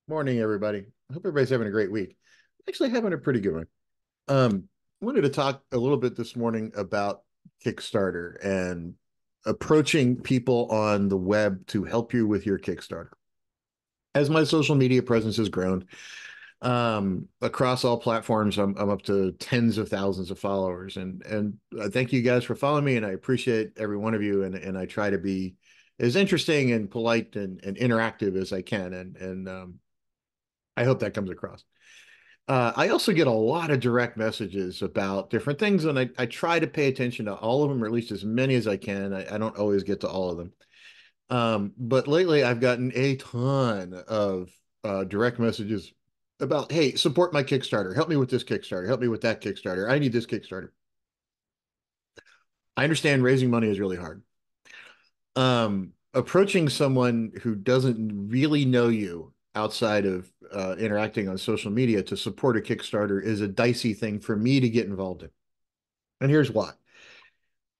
Morning, everybody. I hope everybody's having a great week. Actually, having a pretty good one. I wanted to talk a little bit this morning about Kickstarter and approaching people on the web to help you with your Kickstarter. As my social media presence has grown, across all platforms, I'm up to tens of thousands of followers, and I thank you guys for following me, and I appreciate every one of you, and I try to be as interesting and polite and interactive as I can, and I hope that comes across. I also get a lot of direct messages about different things, and I try to pay attention to all of them, or at least as many as I can. I don't always get to all of them. But lately, I've gotten a ton of direct messages about, hey, support my Kickstarter. Help me with this Kickstarter. Help me with that Kickstarter. I need this Kickstarter. I understand raising money is really hard. Approaching someone who doesn't really know you outside of interacting on social media to support a Kickstarter is a dicey thing for me to get involved in. And here's why.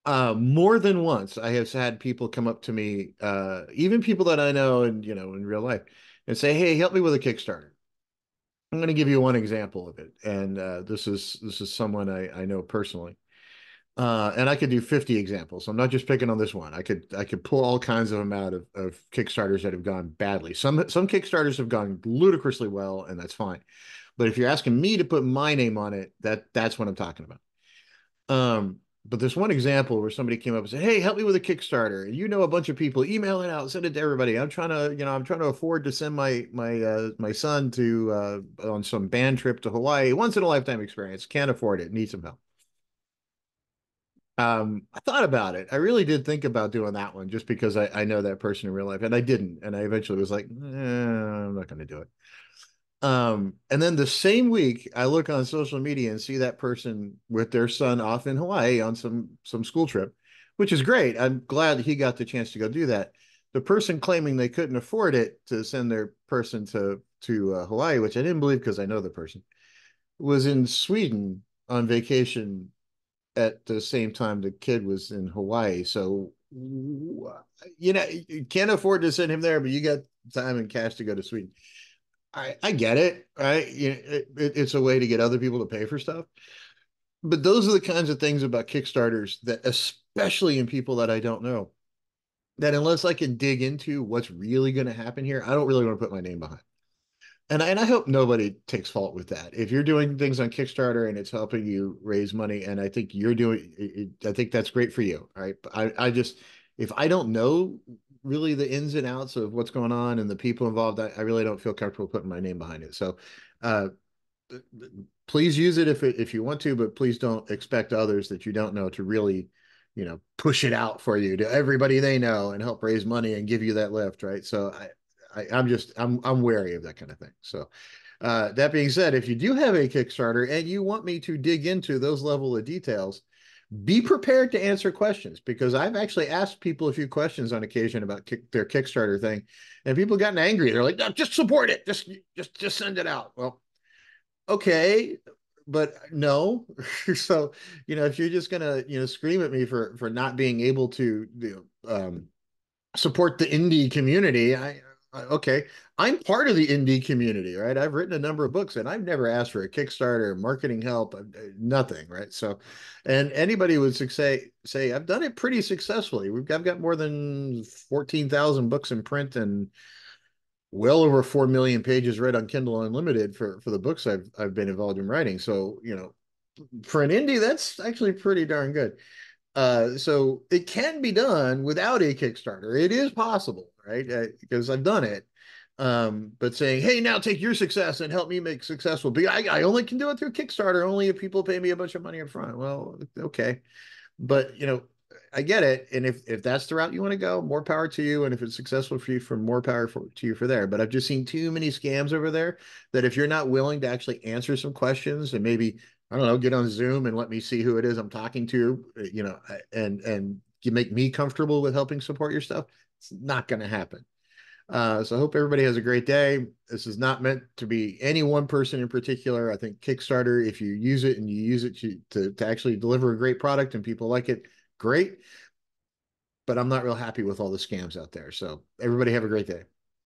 More than once, I have had people come up to me, even people that I know and in real life, and say, "Hey, help me with a Kickstarter." I'm going to give you one example of it, and this is someone I know personally. And I could do 50 examples. I'm not just picking on this one. I could pull all kinds of them out of Kickstarters that have gone badly. Some Kickstarters have gone ludicrously well, and that's fine. But if you're asking me to put my name on it, that's what I'm talking about. But there's one example where somebody came up and said, "Hey, help me with a Kickstarter." And a bunch of people, email it out, send it to everybody. I'm trying to afford to send my son to on some band trip to Hawaii, once in a lifetime experience. Can't afford it, need some help. I thought about it. I really did think about doing that one just because I know that person in real life, and I didn't. And I eventually was like, I'm not going to do it. And then the same week, I look on social media and see that person with their son off in Hawaii on some school trip, which is great. I'm glad he got the chance to go do that. The person claiming they couldn't afford it to send their person to Hawaii, which I didn't believe because I know the person, was in Sweden on vacation at the same time the kid was in Hawaii. So, you can't afford to send him there, but you got time and cash to go to Sweden. I get it, right? It's a way to get other people to pay for stuff. But those are the kinds of things about Kickstarters that, especially in people that I don't know, that unless I can dig into what's really going to happen here, I don't really want to put my name behind. And I hope nobody takes fault with that. If you're doing things on Kickstarter and it's helping you raise money, and I think you're doing it, I think that's great for you. Right. But I just, if I don't know really the ins and outs of what's going on and the people involved, I really don't feel comfortable putting my name behind it. So uh, please use it if you want to, but please don't expect others that you don't know to really, push it out for you to everybody they know and help raise money and give you that lift, right? So I'm wary of that kind of thing. So that being said, if you do have a Kickstarter and you want me to dig into those level of details, be prepared to answer questions because I've actually asked people a few questions on occasion about their Kickstarter thing, and people gotten angry. They're like, "No, just support it, just send it out." Well, okay, but no. So if you're just gonna scream at me for not being able to support the indie community, okay, I'm part of the indie community, right? I've written a number of books and I've never asked for a Kickstarter, marketing help, nothing, right? So, and anybody would say I've done it pretty successfully. I've got more than 14,000 books in print and well over 4 million pages read on Kindle Unlimited for the books I've been involved in writing. So, for an indie, that's actually pretty darn good. So it can be done without a Kickstarter. It is possible, right? Because I've done it. But saying, "Hey, now take your success and help me make successful," but I only can do it through Kickstarter, only if people pay me a bunch of money up front. Well, okay. But I get it. And if that's the route you want to go, more power to you. And if it's successful for you, for more power to you for there. But I've just seen too many scams over there that if you're not willing to actually answer some questions and maybe, I don't know, get on Zoom and let me see who it is I'm talking to, and you make me comfortable with helping support your stuff, it's not going to happen. So I hope everybody has a great day. This is not meant to be any one person in particular. I think Kickstarter, if you use it and you use it to actually deliver a great product and people like it, great. But I'm not real happy with all the scams out there. So everybody have a great day.